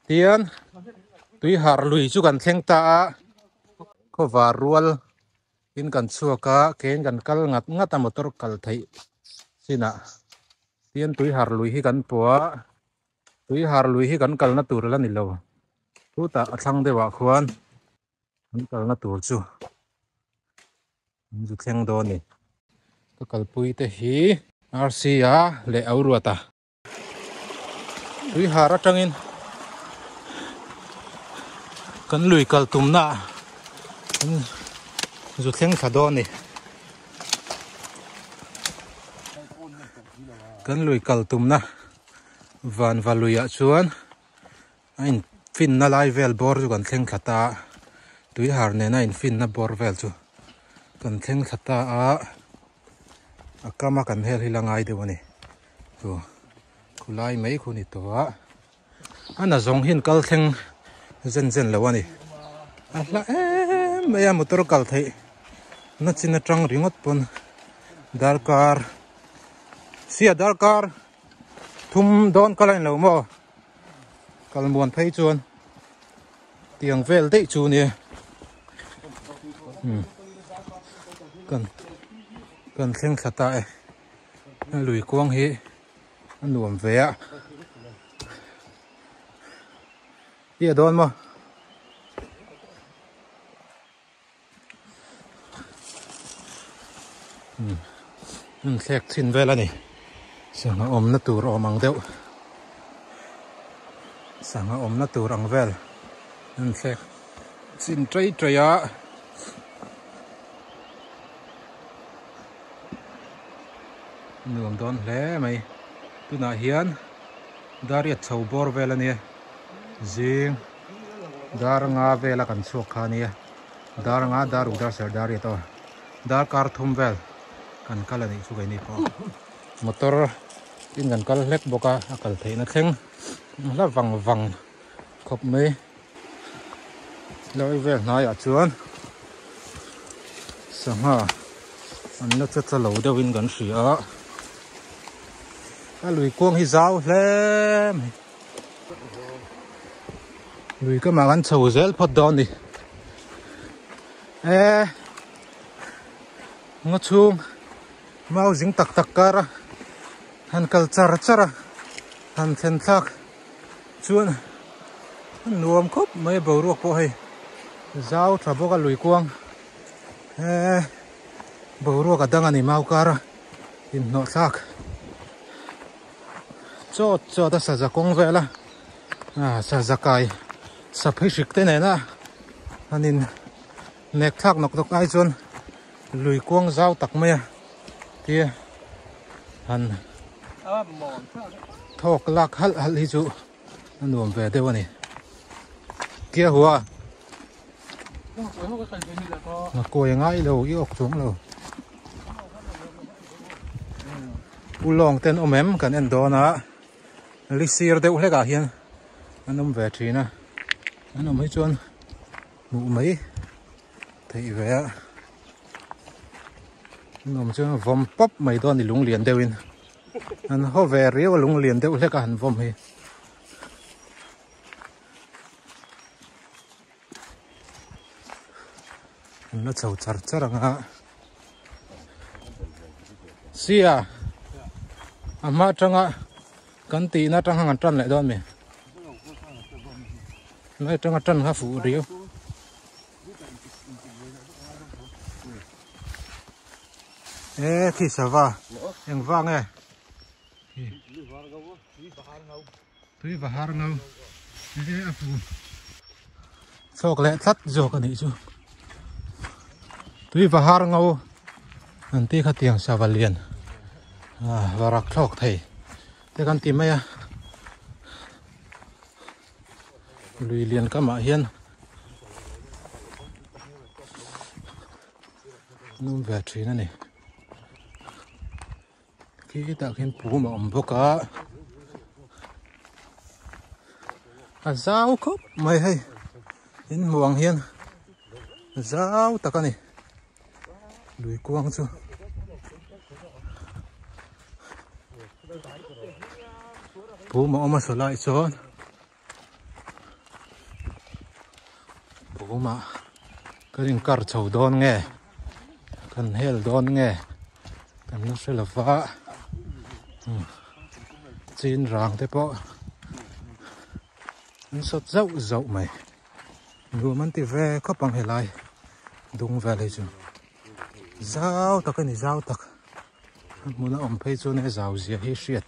tiền túi hạt lùi chú gần theng ta có vả rual in gần xua cá kén gần cal ngắt ngắt ta motor cal thấy xin ạ tiền túi hạt lùi hi gần bùa túi hạt lùi hi gần cal na tur la ni lo tu ta thang de wa khuan gần cal na tur chu chú theng do ni cái cal pui te hi RC à le auru ta túi hạt ra trăng kan lui kal tum na zu thleng tha do ni kan lui kal tum na van valuya chuan ain fin na lai vel bor ju kan thleng thata tui har ne na in fin na bor vel chu kan thleng thata a akama kan hel hilangai de wani tu khulai mai khuni to a ana zong hin kal thleng zen zen lo ani ala maya motor kal thei na china tang ringot pon darkar sia darkar thum don kalain lo mo kalmon phei chuan tiang vel dei chu ni kan thleng thata e lui kuang hi anuam ve a ia don mo thlek thin vel ani sanga om na tur om ang deuh sanga om na tur ang vel thlek chin trei treya nuam don hle mai tuna hian dariat chho bor vel ani zing dar nga vela kan chuak khania dar nga dar udar ser dar to dar kar thum vel kan kalani chu kai ni po motor in kan kal hlek boka akal theina thleng la wang khop mai loi vel nai a chuan sanga an la cha lo de win kan hria a lui kuang hi zau hlem lui cái mà ăn sầu dễ phật đòn đi ngó chung mau dính tắc tắc cara han kal chara chara han then thak chuan nuam khop mai bo ruak po hay zau tha boka lui kuang bo ruak adang ani mau cara in no thak cho ta sa za kong vela sa za kai sắp hết sức thế này nè anh in nẹt thác nọc nọc ai chuan lùi quang dao tắc mày kia anh thọc lạc hal hal hi chu anh nuông về đây vậy kia hùa nó coi ngay lâu yêu chúng lâu u long tên ôm em cần anh đó na lịch sử đều hết cả hiền anh ôm về trí nè anh ôm mấy chuan ngủ mấy thấy vậy á anh ôm chuan vòng pop mấy đòn thì lúng liền đều in anh ho về riêu lúng liền đều hết cả hành vòng hi nó chầu char char nga sia ama changa kan ti na tang hang tran lại đòn mi nói trong trần ha phụ riêu khi sao va em vang nghe túi và har ngâu phụ sọc lẹ sắt rồi cái này chứ túi và har ngâu anh tí khát tiền sao vào liền và rắc thọc thầy thế con tìm mấy lùi liền các mạ hiên nôm về trí này khi ta khiến phú mà ẩm bốc á giáo khóc mày hay đến muang hiên giáo ta cái này lùi quang chứ bố mà sửa lại cho bố mà cái đình cар chầu đón nghe cần hel đón nghe cần nó sẽ là vã chín ràng thế bộ nó sốt dậu dậu mày người mình thì về có bằng hệ lại đúng về đây chứ rau tắc cái này rau tắc muốn ông phải cho này rau gì hết shit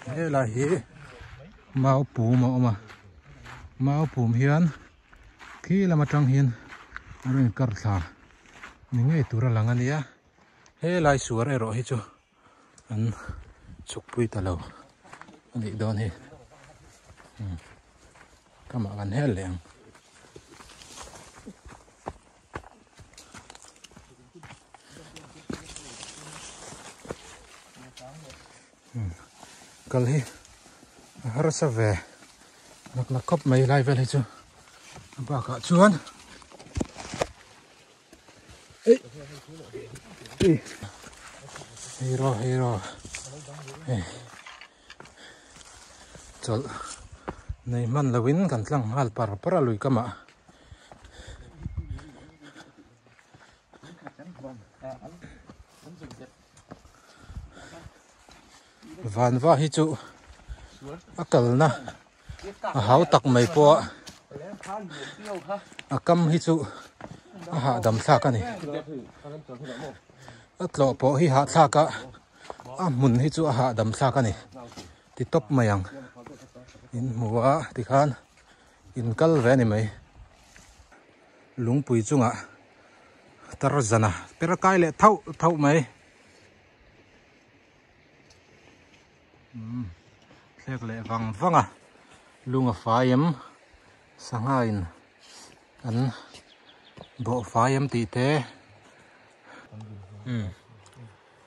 đây là hi máu bùm mà máu bùm hiền khi là mà trăng hiền anh cắt thà những cái tủ ra lăng anh đi thế lại sửa rồi hết chứ anh chụp bụi tao lâu anh đi đón hết các bạn ăn hết liền cái gì hara sa về là cốc mấy lại về hết chứ bà cả chuan hero chol này man là win kan tlang hal para lui kama van va hi chu akal na hau tak mai po akam hi chu ha dam thla ka ni atlo po hi ha thla ka mun hi chu ha dam thla ka ni ti top mayang in muwa ti khan in kal ve ni mai lungpui chunga tarzana pera kai le thau mai lek le wanga lunga fayam sangain an bo fayam ti te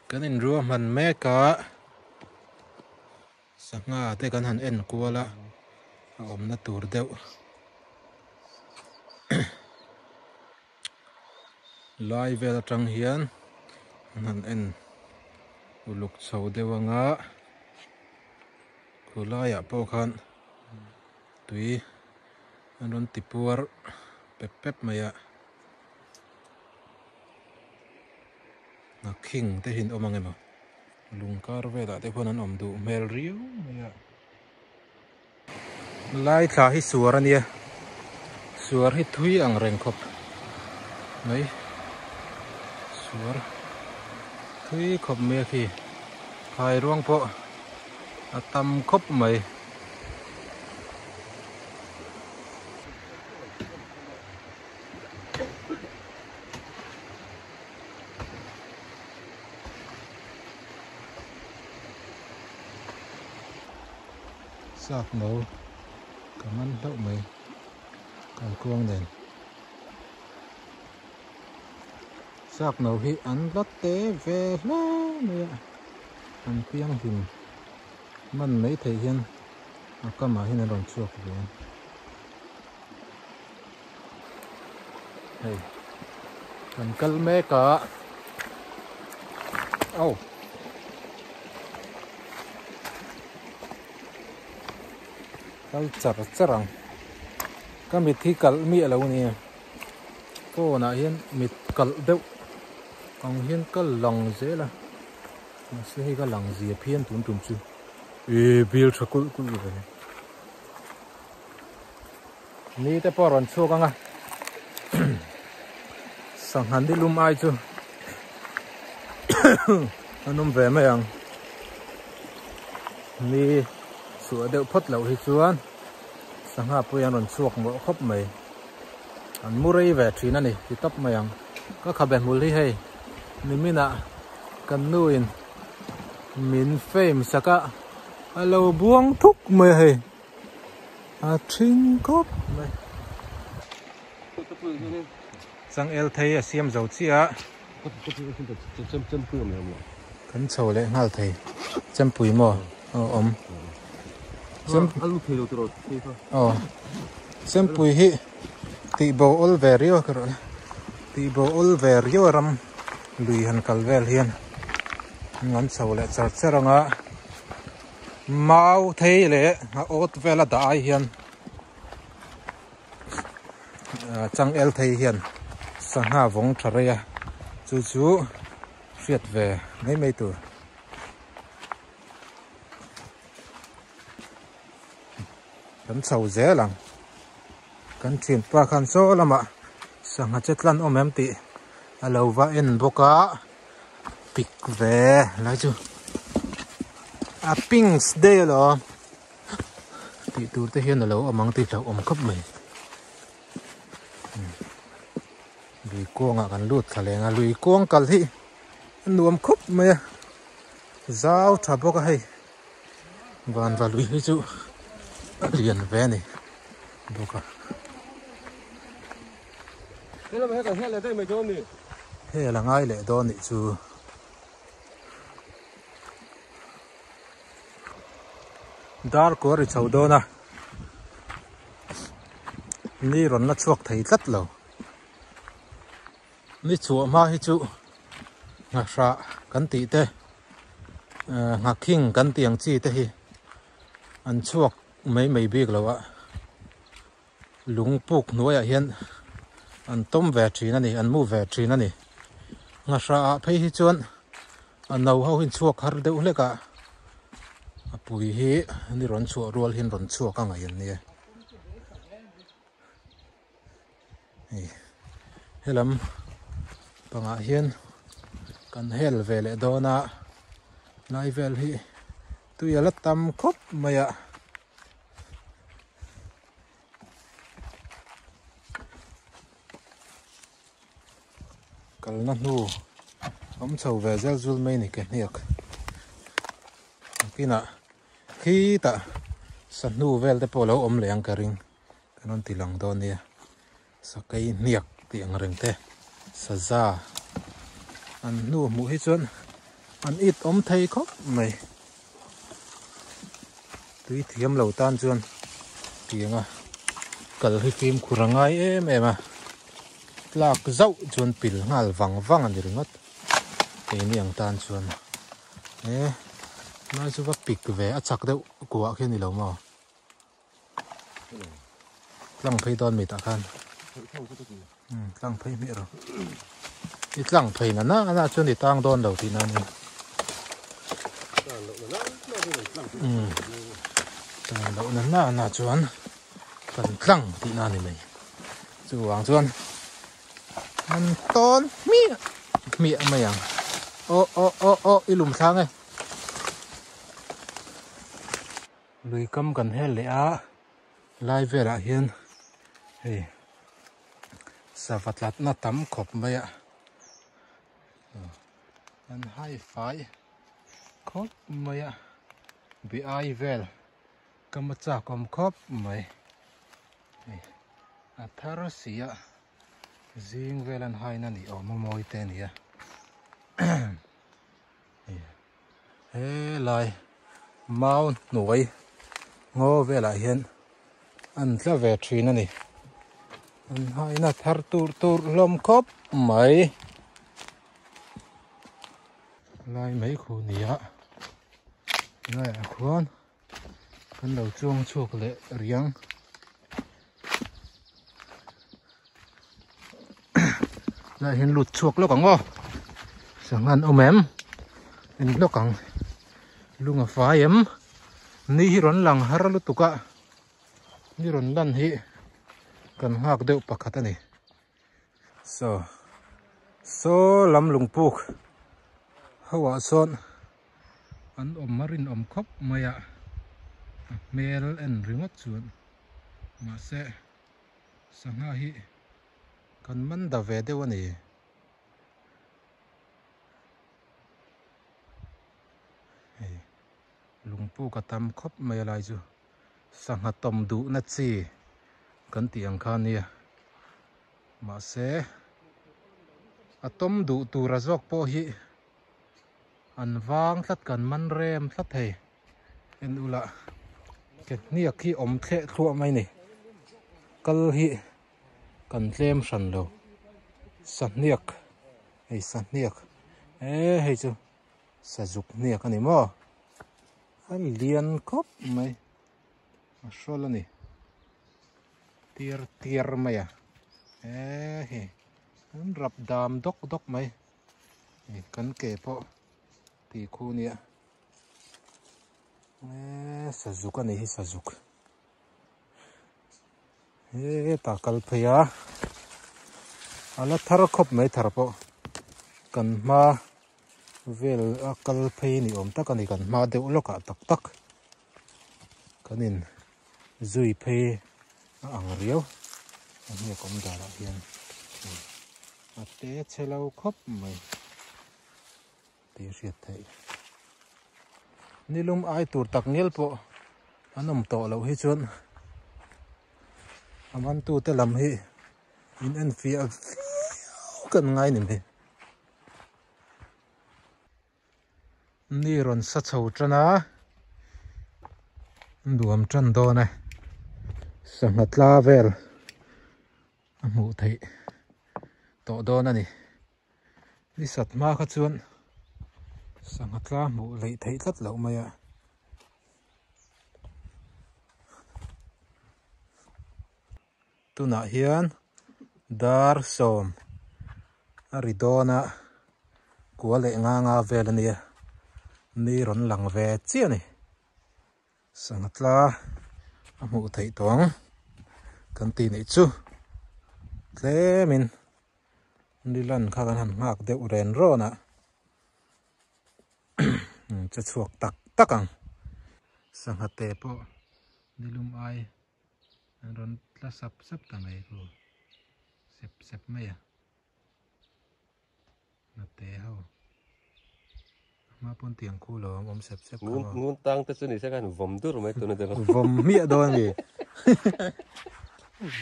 kanin ru man me ka sanga te kan han en kuala om na tur deuh lai vel atang hian han en uluk chho dewanga kulaya po khan tui anon tipuar pep maya na king te hin omangema lungkar vela te phon an om du mel riu maya lai thla hi suar ania suar hi thui ang reng khop mai suar thui khop me khi khai ruang po atam khop mai sạc nấu cảm ơn đậu mày cảm cuông đèn sạc nấu hi ăn lót té về lá mày ạ ăn piang hình mình lấy thể hiện có mà hiện là đồng chuột vậy hey cần cân mê cả ô kal charang ka mit thi kal mi lo ni ko na hian mit kal deuh ang hian kal lang je la ma se hi ka lang zia phian tum chu e bil thakul ve ni te poron chu ka nga sang han di lum ai chu anum ve ma yang ni sửa đều phất lẩu thì chuan sang hạ puyan on chuộc một khóc mày anh mua đây về chuyện này thì tấp mày ăn có khả bèn mua đi hay nên mình ạ cần nuôi mình phèm saka alo buông thúc mày hay trinh cốt mày sang el thấy xem dầu chia cắn sầu lại ngal thấy chăm pui mò ôm xem pui hi tị bầu ol về rio cái rồi ti bo ol ver yo ram lui han kalvel hian ngan chho le char cheranga mau thei le a ot vela da ai hian chang el thei hian sangha vong thareya chu chu riat ve mai tu kan chho ze lang kan thin pa khan so lama sangha chetlan omem ti alova en boka pik ve la chu a pings de lo ti tur te hian alo amang ti thau om khop mai lui kuang kan lut thalenga lui kuang kal hi nuam khop mai zau tha boka hei van va lui hi chu liền ve ni boka thế là mấy cái xe là đây mày cho nè he là ngai le do ni chu dar ko ri chau do na ni ron na chuak thei tlat lo ni chu ma hi chu nga sa kan ti te nga king kan tiang chi te hi an chuak mấy big lo wa lung puk nuaya hian an tom ve thin ani an mu ve thin ani nga sa phei hi chuan an no ho hin chuak har deuh leka apui hi ni ron chu rual hin ron chu ka ngai an ni helam panga hian kan hel ve le dona lai vel hi tu yala tam khop maya kalna nu om chho ve zel zul mai ni ke niak kina khi ta san nu vel te polo om leng ka ring kanon ti lang don nia sa kai niak ti ang ring te sa za an nu mu hi chon an it om thei khop mai tui thiam lo tan chuan tianga kal hi kim khurangai em em a tlak zau chuan pil ngal wang an ringot te niang tan chuan nai chu va pik ve a chak deuh kuwa khe ni lo ma tlang phei don mi ta khan tlang phei mi ro i tlang phei na chuan ni tang don lo ti na ni tang lo na chuan kan tlang ti na ni mai chu wang chuan an ton mi mai ang o ilum thang ai lui kam kan hel le a lai vera hian hei savatlat na tam khop mai a an hai fai khop mai a bi ai vel kam cha kom khop mai a tharosia zing velan hai na ni o moi te ni a he lai mau noi ngo vela hian an tla ve thin ani an hai na thar tur lom khop mai lai mấy khu nia lai a khuan kan lo chuang chuak le riang lại hiện lụt chuột lo cẳng ngô chẳng ăn ôm em in lo cẳng luôn ở phá em ni ron lang har lu tuka ni ron lan hi kan hak deuh pakhat ani so lam lung puk hawa son an om marin om khop maya mel en ringot chuan ma se sanga hi kan man da ve deuh ani lungpu ka tam khop mai lai chu sangha tom du na chi kan tiang khan nia ma se atom du tu razok po hi an wang thlat kan man rem thlat thei en ula ke nia khi om the thua mai ni kal hi kan tlem san lo sẵn niệc hay sẵn niệc ê hay chứ sa dục niệc anh em anh liền cốp mày sao là nè tier tier mày à ê hay anh rập đam đốc đốc mày cắn kề po thì khu nè sa dục anh ấy sa dục ta kalphe ya ala thar khop mai thar po kan ma vel kalphe ni om tak ani kan ma deuh loka tak tak kanin zui phe ang riau ani kom dala hian ate chelo khop mai ti riat thei nilum ai tur tak ngel po anom to lo hi chun aman tu te lam hi in en fi a kan ngai nim hi ni ron sa chho trana duam tran do na sangatla vel amu thei to do na ni sat ma kha chuan sangatla mu lei thei tlat lo maya tuna hian dar som aridona kuale nga vel ani ni ron lang ve chi ani sangatla amu thei tong kan ti nei chu tlemin nilan kha kan han ngak deuh ren ro na cha chuak tak takang sanghate po nilum ai ron la sap sap tangai ko sep sep maya na te ho ma pon tiang khu lo om sep sep ko ngun tang ta suni sa kan vom dur mai tu na de vom mi don mi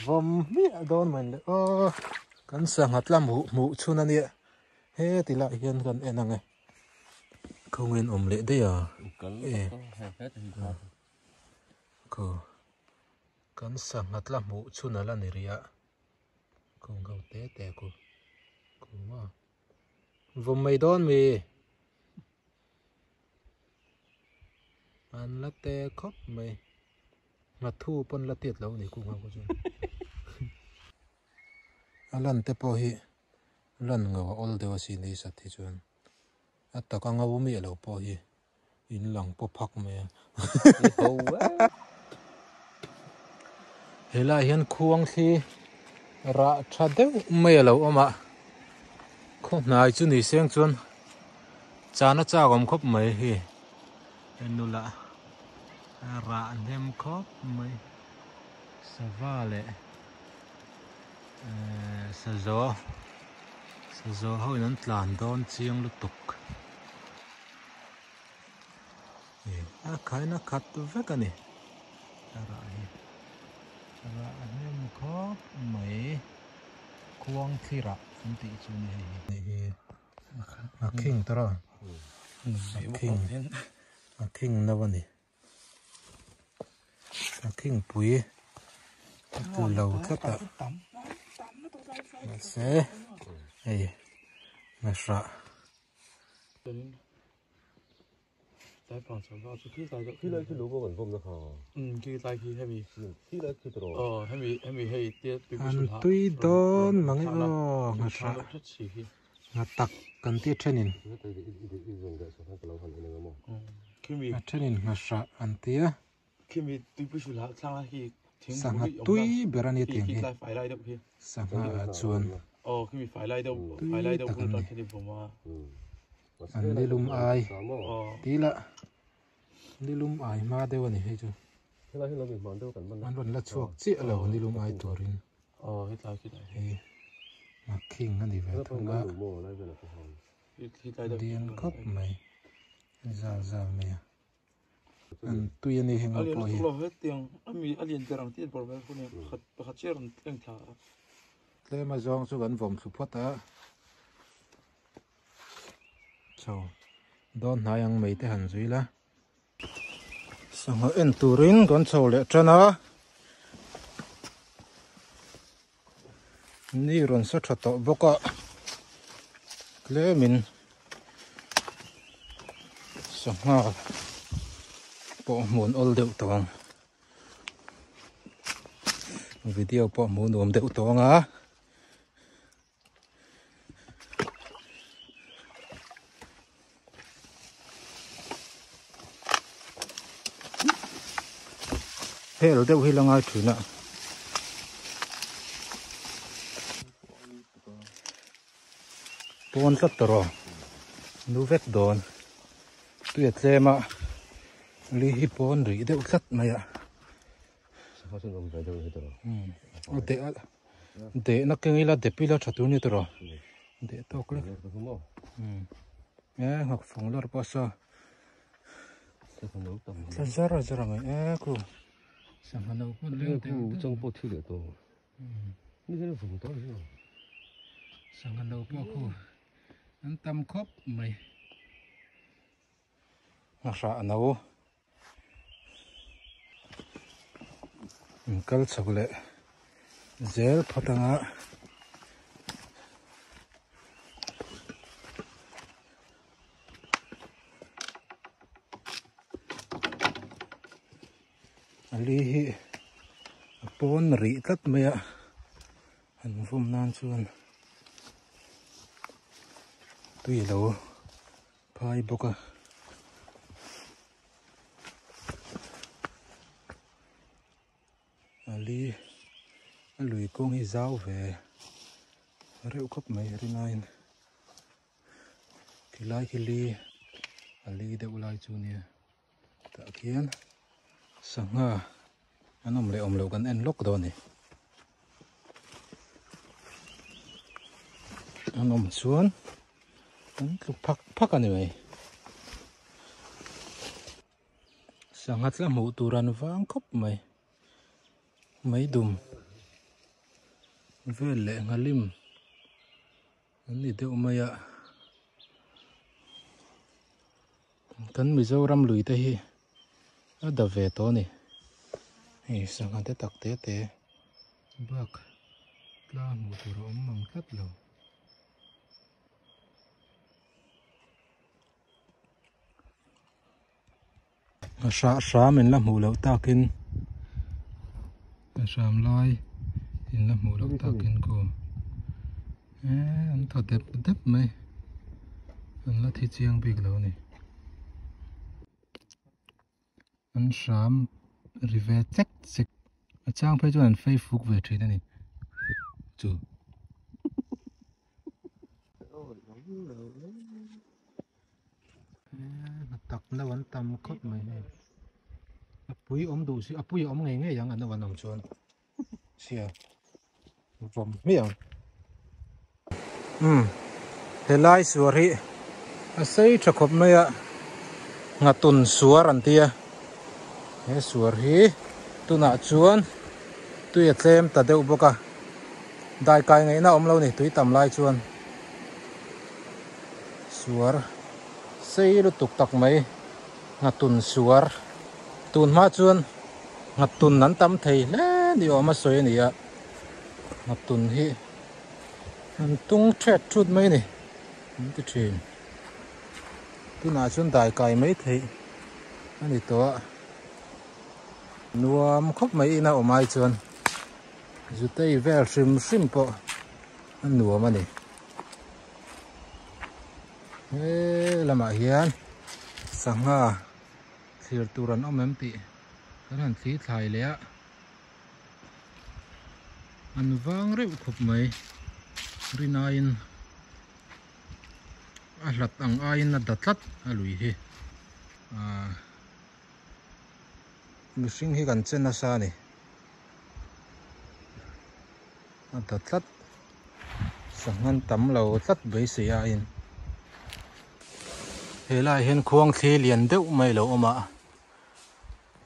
vom mi don man o kan sangat lam mu chuna ni he tila hian kan enang không nên ôm lệ đấy à cô cắn sang ngắt là mũ chun là nề ria không gấu té té cô mà vùng mày đón mì ăn lá té khóc mày mà thu pon lá tiệt lâu này cũng không có chuyện lần té po hi lần ngầu all đều xin đi sát thì chuyện ta có ngâu mi lâu po hi in lòng po phak me hela hian khuang thi ra tha deuh mai lo ama kho nai chu ni seng chuan chana cha gom khop mai hi enula ra nem khop mai savale sa zo hoi nan tlan don chiang lu tuk a khai na khat vek ani ra hi ra nem khop mai khuang thira anti chu ni hi a king tara a king na wani a king pui tu lo thata se ei na sra tại phòng sản xuất khi lại khi lúa có còn vom được hả khi lại khi hay bị khi lại khi rồi hay bị hay tiết an tui don mangi o na sra na tak kan ti thenin a thenin na sra an tia khi bị tui bu shula sang khi sang tui berani tiang hi phải lại đâu khi sang chuan khi bị phải lại đâu cũng toàn cái điểm mà an nilum ai tila nilum ai ma dewani he chu an ron la chuak chi lo nilum ai torin hết lại khi này he ma king ani ve thunga dian khop mai za me an tuyani henga po hi lo hết tiếng ami alien terang tiết bor mai phun khat cher teng tha tle ma zong chu gan vom su phota so don hayang mei te han zui la sanga en turin kon chho le trana ni ron sa tha to boka lẽ mình sống ngà bộ muốn ôn điệu tòng video bộ muốn ôn điệu tòng á thế rồi đâu khi là ngay thử nè tuôn rất rồi nu vét đòn tuyệt thế mà li hip on rỉ đều rất mày ạ để nó cái là để pila chặt tuôn như thế rồi để tao cái hoặc phòng lo bao giờ ra mày cô sang hàng đầu con leo trong bộ thi được đâu như thế là vùng to chứ sang hàng đầu bao cô anh tâm khóc mày nó sợ nấu câu sầu lệ dễ phát tăng á ali pon rỉ tất mày ạ anh vùng nan chuan tùy lâu phai bốc à ali lùi công hi giáo về rượu cốc mấy ri nine khi lai khi li ali đều lai chu nia ta kian sang ha anh om lâu gần en lốc đó nè anh om xuống anh cứ phắc anh này sang hát là mũ turan vang cốc mày mấy đùm về lệ ngalim anh đi đâu mày ạ cần bây giờ ram lùi đây ở đập về to nè hey sang hát tắc té bạc la mũ turan mang cắt lâu sa mình làm hủ lẩu ta kinh sàm lai thì làm hủ lẩu ta kinh cô anh thật đẹp mày anh là thịt chiang big lẩu này anh sàm rive chắc xịt trang phải cho anh Facebook về trên này chú tắc nó vẫn tầm cốt mày này apui đủ xí apui ngày ngày yang anh vẫn làm chuan xia vòng miệng thế lai suar hi xây cho khop mày ạ ngặt tuần suar anh tia thế suar hi tu nã chuan tui xem ta đều bốc à đại cái ngày nào lâu này tui tầm lai chuan suar xây lu tục tắc mấy ngặt tuần suar tuần ma chuan ngặt tuần nắn tâm thầy lẽ đi mà soi này ạ ngặt tuần hi anh tung chết chút mấy này cái chuyện tu nã chuan đại cái mấy thầy anh đi to nuông khóc mấy nào mai chuan dù tây về sim po anh nuông mà này làm mà hiền sáng ha thì turan ông em tị cái hàng xí thải lẽ anh vang rượu khóc mấy rinain lật ang ain na datlat alui hi missing hi kan chen na sa ni datlat sangan tam lo tlat bei se a in helai hen khuang thi lian deuh mai lo oma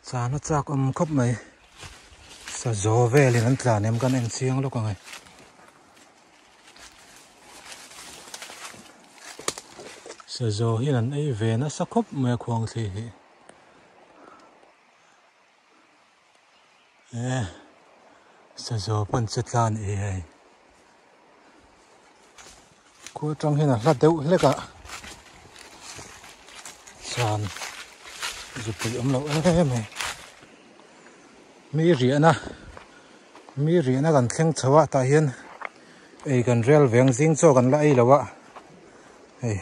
cha na chak khop mai sa zo ve lin an tlan em kan en chiang lo ka ngai sa zo hi an ei ve na sa khop mai khuang thi hi sa zo pan chetlan e ai cua trong khi là đậu hết cả sàn giúp cái ấm lẩu em này mi rỉa na gần khen chua ta hiền ấy gần rel veng zing cho gần lại là vợ ấy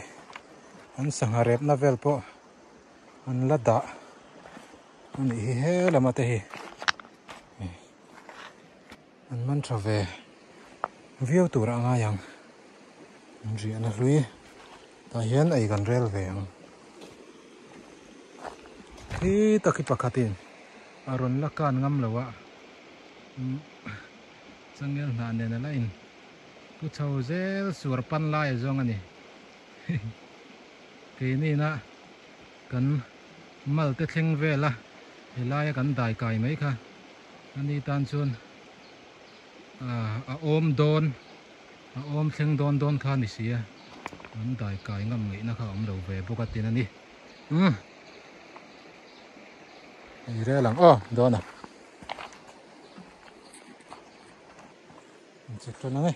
anh sang hà rep na vel po anh lát đá anh ấy hết là mà thế anh mang trở về view tủ ra ngay yang rỉa na lui ta hiền ấy gần rel veng khi ta khi pakatin aron la kan ngam lawa sangel na ne na lain ku chau zel sur pan lai zong ani ke ni na kan mal te thleng vela helai kan dai kai mai kha ani tan chun a om thleng don kha ni sia an dai kai ngam ngai na kha om lo ve bokatin ani re lang đó nè chết rồi nè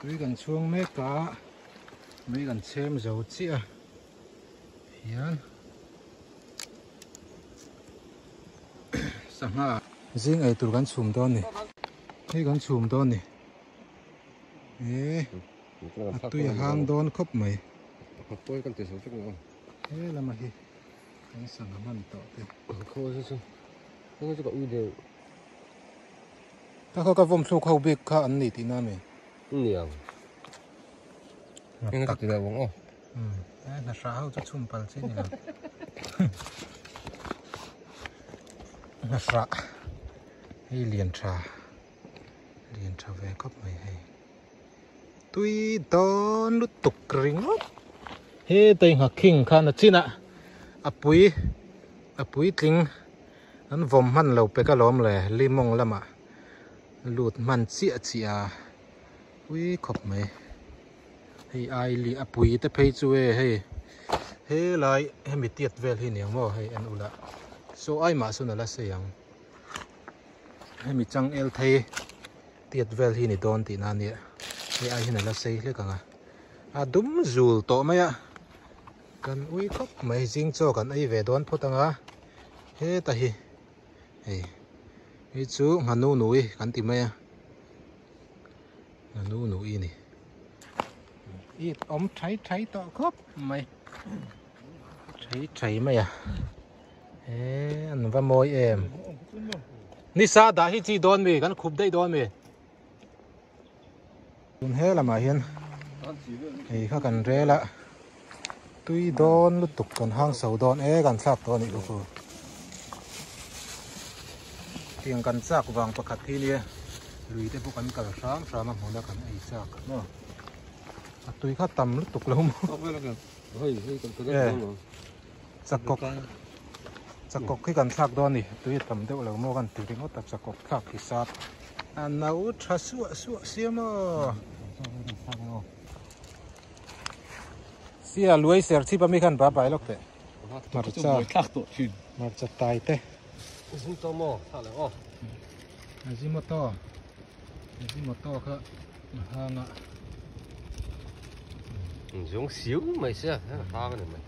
tôi gần xuống mấy cá mấy gần xem dầu chia hiền sang ha riêng ấy tôi gần chùm đó nè hay gần chùm đó nè tôi hàng đón khóc mày tôi cần tiền số chút nữa thế là mà hi cái sang làm ăn tọt thế khô chứ không có uy đều ta có vòng số khâu biết khá ăn nỉ thì nam mày nhiều nhưng cái là vòng đấy là sao cho chùm bal chứ nè là sao hay liền trà về cấp mày hay tuy đón lút tục ring he tên học kinh khan là chi nè apui ting anh vòng man lâu pe cái lom lệ limong lắm à lụt man chia ui khop mày hay ai li apui te phei chuê hay he lại em bị tiệt về thì nhiều mò hay anh ula so ai mà số là sayang em bị chăng el thay tiệt về thì này đón thì nan nè hay ai này là say lấy cả à đúng rùi to mày à cần ui khóc mày riêng cho cần ai về đón phút tăng he ta hi hey chú nganu nui cần tìm mày à nganu nui nè ít ống cháy to khóc mày cháy mày à anh va môi em nisa đã hi chi đón mày cần khúc đây đón mày hết là mà hiền thì khác cần rê là tuy đón lúc tục cần hang sầu đón cần sạc đón này cũng tiếng cần sạc vàng bạc hạt thì nè lùi tới bộ cần cờ sáng mà muốn là cần ấy sạc nữa tuy khác tầm lúc tục lâu sạc cọc khi cần sạc đón này tuy tầm đâu là mua cần từ đến ngót tập sạc cọc khác thì sạc anh nấu trà sữa xiêm mà xia lưới xẹt chi bám mi khăn bá bãi lóc thế mà chặt tay thế Ajinomoto cơ hàng ạ giống xíu mày sẽ ha cái này mày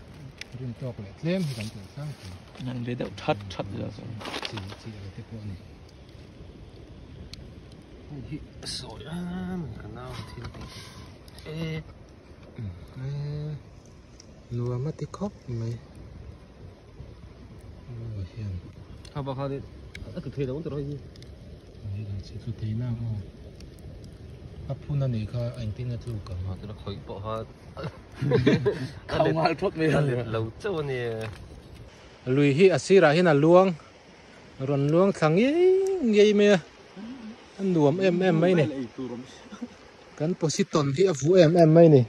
rim to lại thêm thì cần phải sang nên biết đâu thắt rồi chỉ là cái con này sỏi mình cần nào thì lúa mất tí khóc mày lúa hiền how about how did cái thuê đâu rồi gì này là chỉ có thấy nào không hấp phun anh ấy cả anh tin là chú cả mà tôi khởi bỏ ha không ai thuốc mê lâu châu nè lùi hi asira hi là luông rồi luông thằng ấy ngay mẹ anh đuổi em mấy này cái positon hi avu em mấy này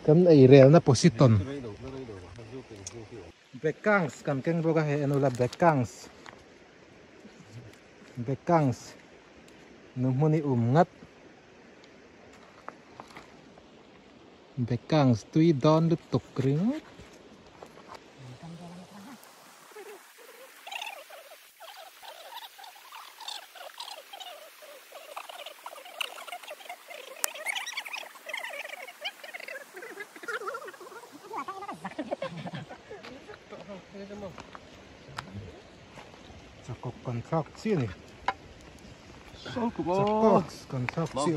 cái ấy rèn na positon Bekangs kan keng boga he enula bekangs numuni ngat bekangs tui don lu tuk ring Cakok kontraksi nih. Cakok kontraksi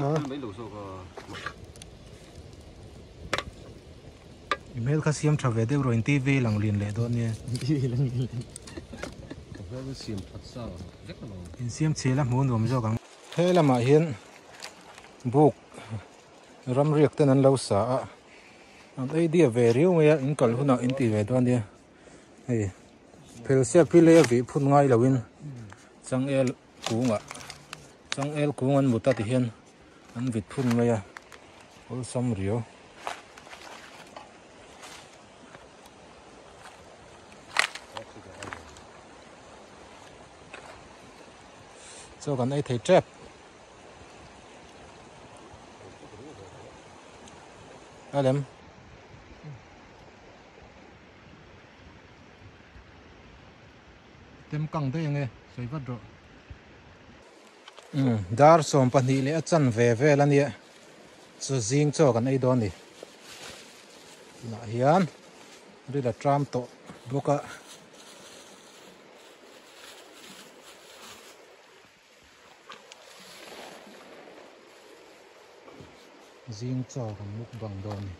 email kasi am travel de bro in TV lang lin le don ye. In siam chela mun rom jo gang. He lama hian book ram riak ten an lo sa an ei dia ve riu me in kal huna in ti ve don dia. Hey. Phil xe pile vi phun ngay lawin chang el kungan muta ti hian an vit phun maya ol sam rio cho kan ai thei trap alem tem căng thế nghe sấy vật rồi dar som pani le chan ve lan ye chu jing cho kan ei don ni na hian ri la tram to boka jing cho kan muk bang don ni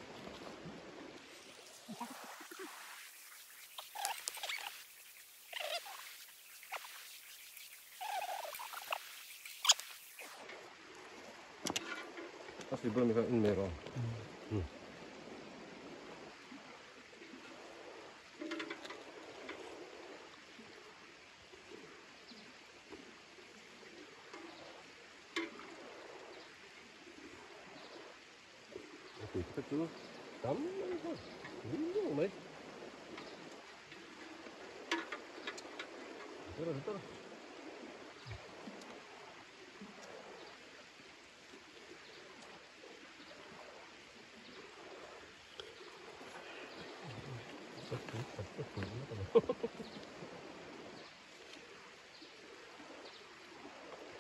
Asli belum bisa in merah. Oke, kita dulu. Kamu ini mấy. Terus.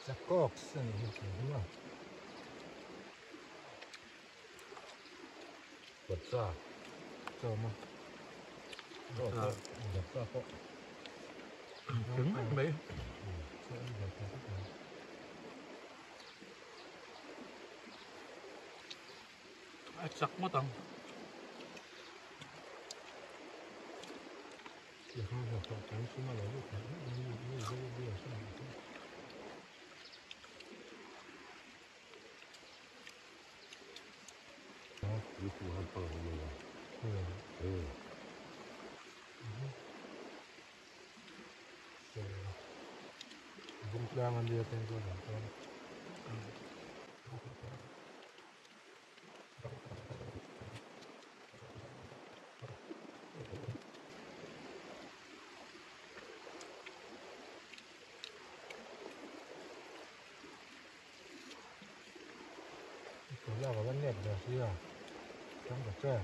Cakok seni hidup Besar. Sama Besar kok. cứng mấy Chắc mất tầng. Itu hampa semua. bung jangan dia tengok là có vấn đề được chưa trong cái chơi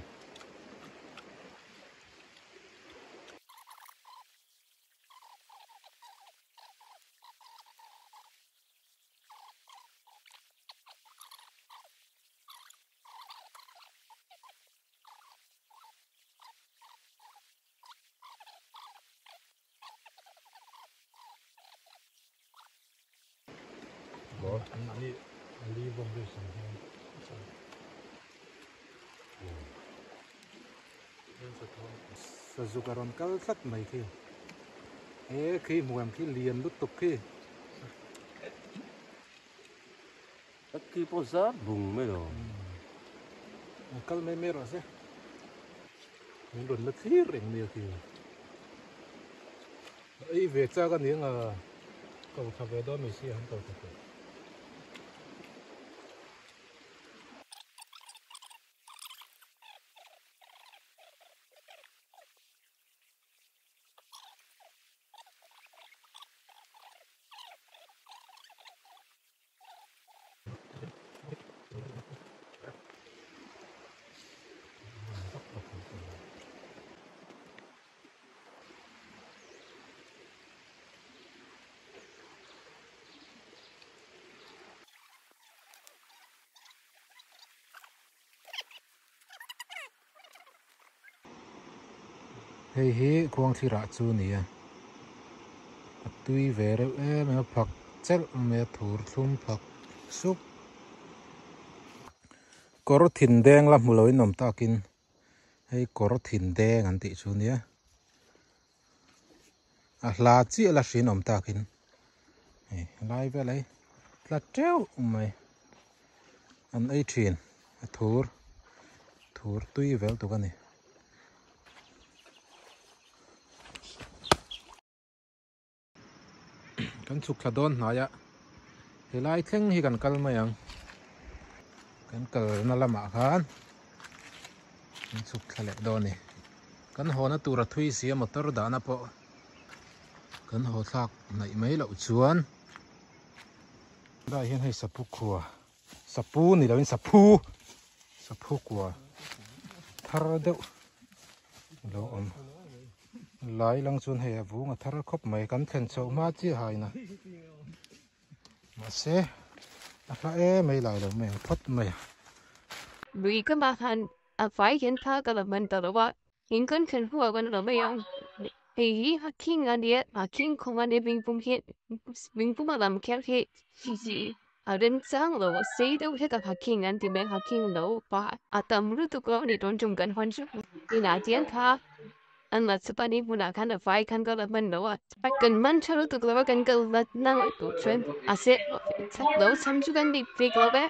Ali bom đi sang sa zukaron kal sat mai khi khi muam khi liền lút tục khi tất khi có rát vùng mới rồi kal me rồi se mình đồn lật khi rèn nhiều khi ấy về cha cái những cầu tháp về đó mình sẽ không cầu tháp hi kuang thi ra chu ni a tui ve re me phak chel me thur thlum phak sup kor thin deng la muloi nom takin hei kor thin deng an ti chu nia a hla chi la hrin om takin hei lai ve lai tla treu mai an ei thin a thur tui vel tu ka ni kan chuk thladon hnaya helai thleng hi kan kal mai ang kan kal na lama khan kan chuk thlale do ni kan hona tura thui sia motor da na po kan ho thlak nai mai lo chuan dai hian hei sapu khuwa sapu ni lo in sapu kwa thar deuh lo om lai lang chun hei avunga thar khop mai kan thlen chho ma chi haina ma se a hla mai lai lo mai thot mai vì cái bà hành phải hiện tha cái là mình tựว่าhiện cần cần hùa cái là mấy ông thì khi anh đi không anh đi bình phum mà làm cái gì ở đến sáng rồi xây đâu hết cả khi anh đi bên khi đâu và tầm lúc đó đi đón chung gần hoàn chút thì nãy tiếng tha anh là sắp đi muốn ăn cái phải cái là mình đâu phải cần mình cho lúc đó cái là năng tổ chuyên sẽ đâu chăm chú cái đi việc đó bé.